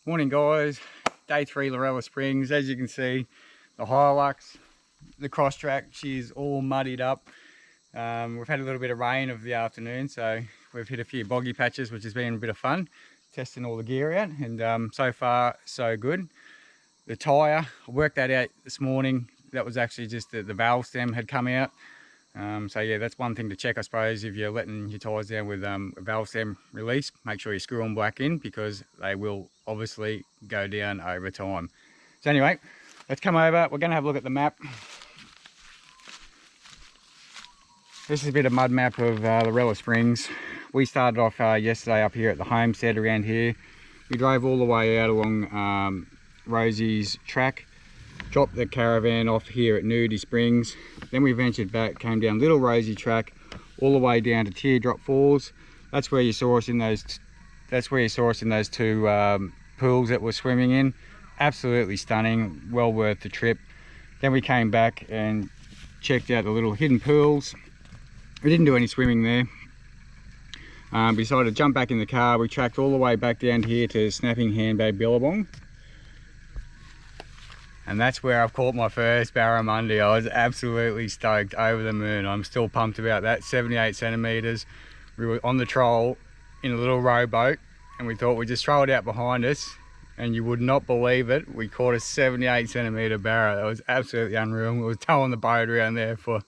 Morning guys, day 3 Lorella Springs. As you can see, the Hilux, the Crosstrak, she's all muddied up. We've had a little bit of rain of the afternoon, so we've hit a few boggy patches, which has been a bit of fun, testing all the gear out, and so far so good. The tyre, I worked that out this morning. That was actually just the valve stem had come out. So yeah, that's one thing to check, I suppose, if you're letting your tyres down with a valve stem release. Make sure you screw them back in, because they will obviously go down over time. So anyway, let's come over. We're going to have a look at the map. This is a bit of mud map of Lorella Springs. We started off yesterday up here at the homestead around here. We drove all the way out along Rosie's track, dropped the caravan off here at Nudie Springs, then we ventured back, came down Little Rosie track all the way down to Teardrop Falls. That's where you saw us in those two pools that we're swimming in. Absolutely stunning, well worth the trip. Then we came back and checked out the little hidden pools. We didn't do any swimming there. We decided to jump back in the car. We tracked all the way back down here to Snapping Handbag Billabong. And that's where I've caught my first barramundi. I was absolutely stoked, over the moon. I'm still pumped about that. 78 centimeters. We were on the troll in a little rowboat, and we thought we'd just throw it out behind us, and you would not believe it, we caught a 78 centimeter barra. That was absolutely unreal. We were towing the boat around there for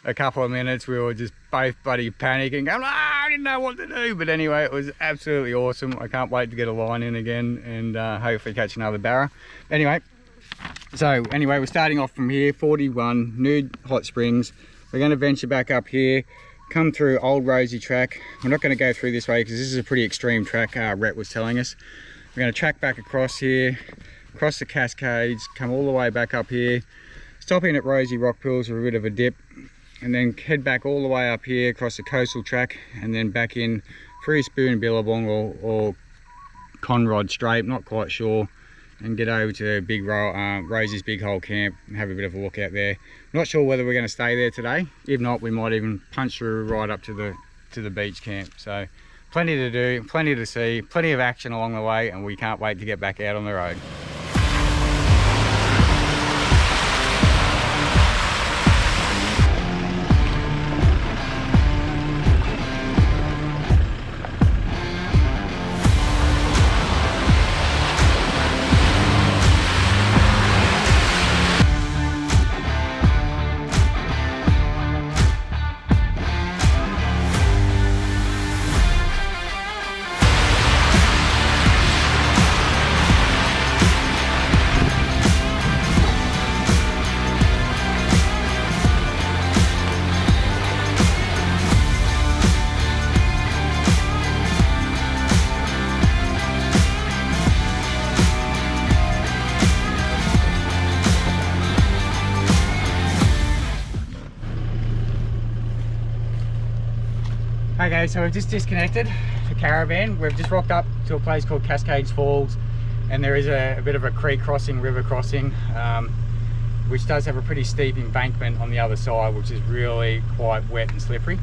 a couple of minutes. We were just both bloody panicking, going, I didn't know what to do. But anyway, it was absolutely awesome. I can't wait to get a line in again and hopefully catch another barra. Anyway, we're starting off from here, 41 Nude Hot Springs. We're going to venture back up here, come through Old Rosie track. We're not going to go through this way because this is a pretty extreme track, Rhett was telling us. We're going to track back across here, across the Cascades, come all the way back up here, stop in at Rosie Rock Pools for a bit of a dip, and then head back all the way up here across the coastal track, and then back in through Spoon Billabong or Conrod Strait, not quite sure, and get over to Rosie's Big Hole Camp and have a bit of a look out there. Not sure whether we're going to stay there today. If not, we might even punch through right up to the beach camp. So plenty to do, plenty to see, plenty of action along the way, and we can't wait to get back out on the road. Okay, so we've just disconnected the caravan. We've just rocked up to a place called Cascades Falls, and there is a bit of a creek crossing, river crossing, which does have a pretty steep embankment on the other side, which is really quite wet and slippery.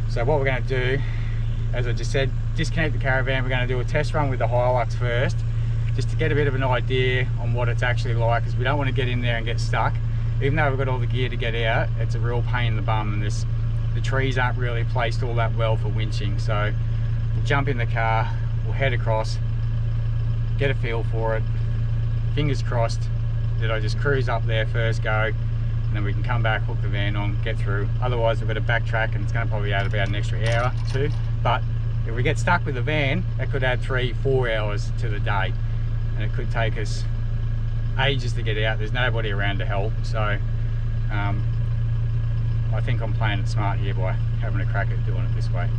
So what we're going to do, as I just said, disconnect the caravan. We're going to do a test run with the Hilux first, just to get a bit of an idea on what it's actually like, because we don't want to get in there and get stuck. Even though we've got all the gear to get out, it's a real pain in the bum, and the trees aren't really placed all that well for winching. So we'll jump in the car, we'll head across, get a feel for it. Fingers crossed that I just cruise up there first go, and then we can come back, hook the van on, get through. Otherwise we've got to backtrack, and it's going to probably add about an extra hour or two. But if we get stuck with the van, that could add 3-4 hours to the day, and it could take us ages to get out. There's nobody around to help. So I think I'm playing it smart here by having a crack at doing it this way.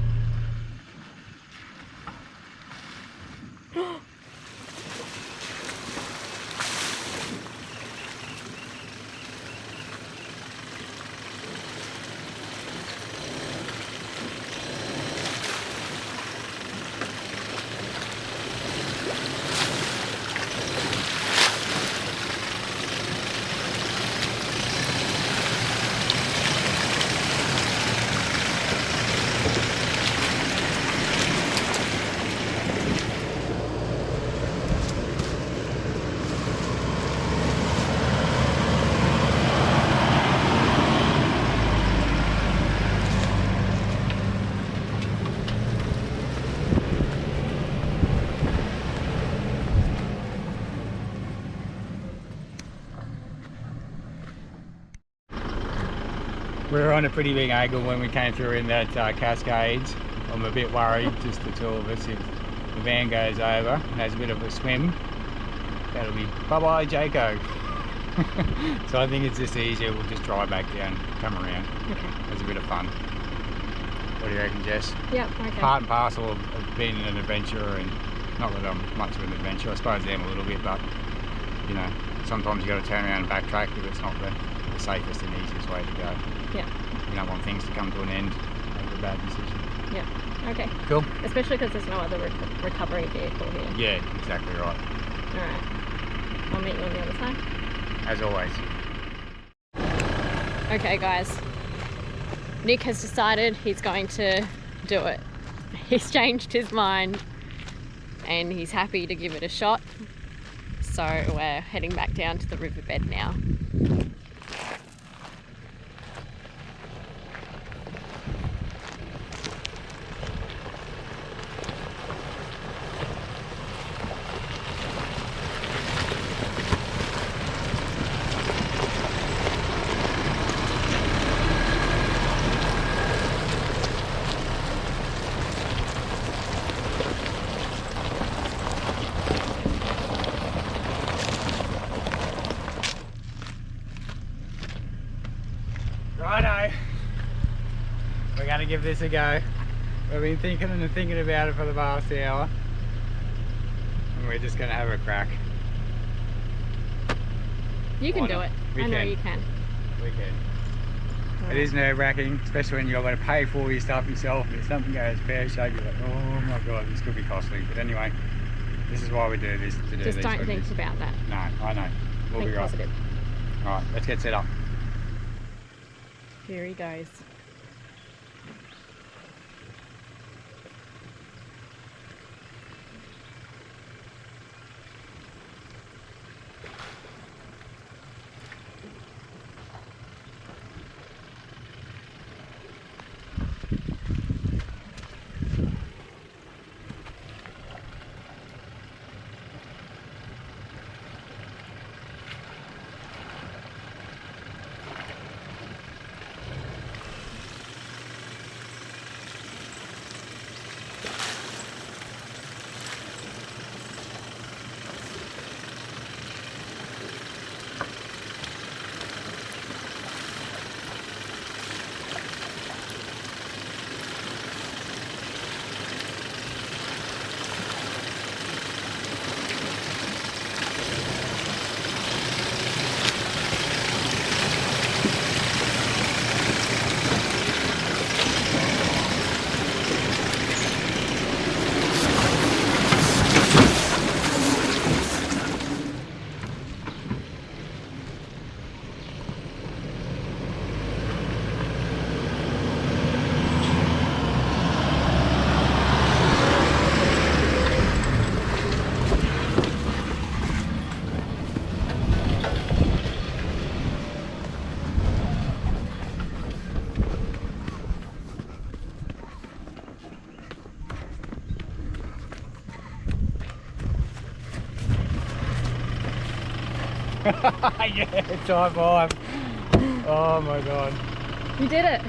We were on a pretty big angle when we came through in that Cascades. I'm a bit worried, just the two of us, if the van goes over and has a bit of a swim, that'll be bye-bye Jayco. So I think it's just easier, we'll just drive back down, come around. Okay. It's a bit of fun. What do you reckon, Jess? Yep, okay. Part and parcel of being an adventurer, and not that I'm much of an adventurer, I suppose I am a little bit, but you know, sometimes you got to turn around and backtrack if it's not the safest and easiest way to go. Yeah. You don't want things to come to an end over a bad decision. Yeah. Okay. Cool. Especially because there's no other recovery vehicle here. Yeah, exactly right. Alright. I'll meet you on the other side. As always. Okay guys. Nick has decided he's going to do it. He's changed his mind and he's happy to give it a shot. So we're heading back down to the riverbed now. Righto, we're going to give this a go. We've been thinking and thinking about it for the past hour, and we're just going to have a crack. You can do it. I know you can. We can. It is nerve-wracking, especially when you're going to pay for all your stuff yourself, and if something goes pear-shaped, you're like, oh my god, this could be costly. But anyway, this is why we do this, to do Just these don't think reviews. about that. No, I know. We'll Think be right. positive. Alright, let's get set up. Here he goes. Yeah, time 5. Oh my god. You did it.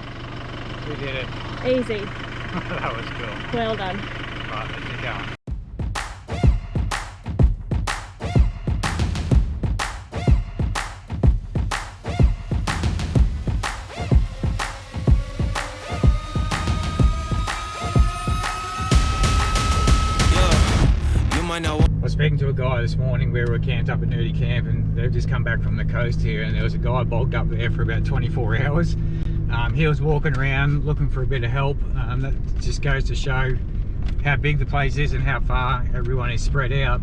We did it. Easy. That was cool. Well done. Right, let's get going. I was speaking to a guy this morning. We were camped up at Nerdy Camp, and they've just come back from the coast here, and there was a guy bogged up there for about 24 hours. He was walking around looking for a bit of help. That just goes to show how big the place is and how far everyone is spread out.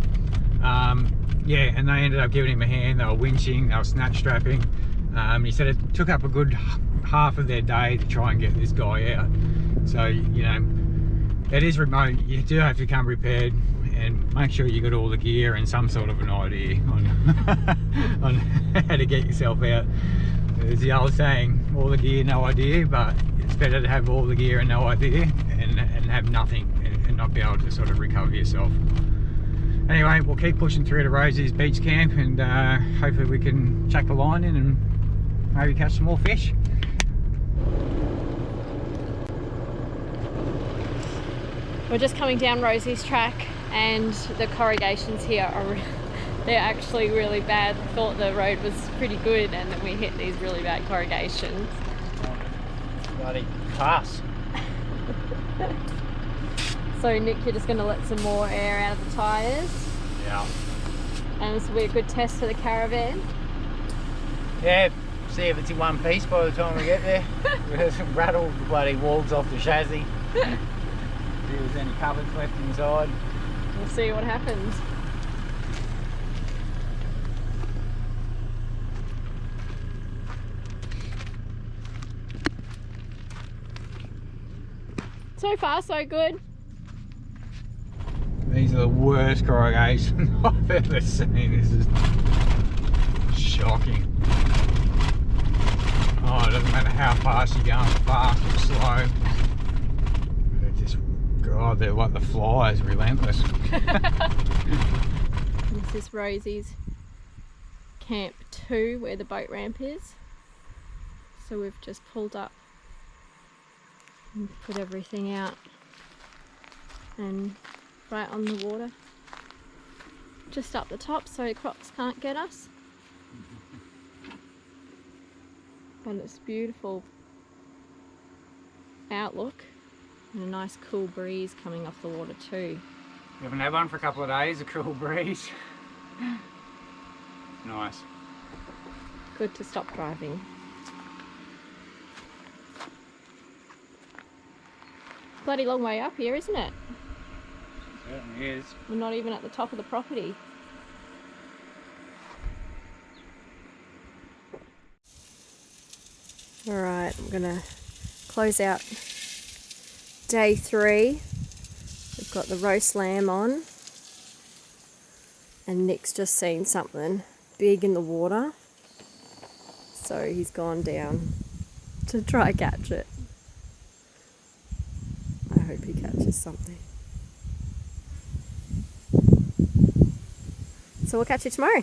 Yeah, and they ended up giving him a hand. They were winching, they were snatch strapping. He said it took up a good half of their day to try and get this guy out. So, you know, it is remote. You do have to come prepared and make sure you got all the gear and some sort of an idea on, on how to get yourself out. There's the old saying, all the gear, no idea, but it's better to have all the gear and no idea and have nothing and not be able to sort of recover yourself. Anyway, we'll keep pushing through to Rosie's beach camp, and hopefully we can chuck the line in and maybe catch some more fish. We're just coming down Rosie's track, and the corrugations here are they're actually really bad. I thought the road was pretty good, and then we hit these really bad corrugations. Bloody class. So Nick, you're just going to let some more air out of the tyres. Yeah. And this will be a good test for the caravan. Yeah, see if it's in one piece by the time we get there. We'll rattle the bloody walls off the chassis. See if there's any cupboards left inside. We'll see what happens. So far, so good. These are the worst corrugations I've ever seen. This is shocking. Oh, it doesn't matter how fast you're going, fast or slow. They're just, God, they're like the flies, relentless. This is Rosie's Camp 2, where the boat ramp is. So we've just pulled up and put everything out and right on the water, just up the top so crocs can't get us. But it's beautiful outlook and a nice cool breeze coming off the water too. We haven't had one for a couple of days, a cool breeze. Nice. Good to stop driving. Bloody long way up here, isn't it? Certainly is. We're not even at the top of the property. Alright, I'm gonna close out day 3. We've got the roast lamb on, and Nick's just seen something big in the water, so he's gone down to try catch it. I hope he catches something. So we'll catch you tomorrow.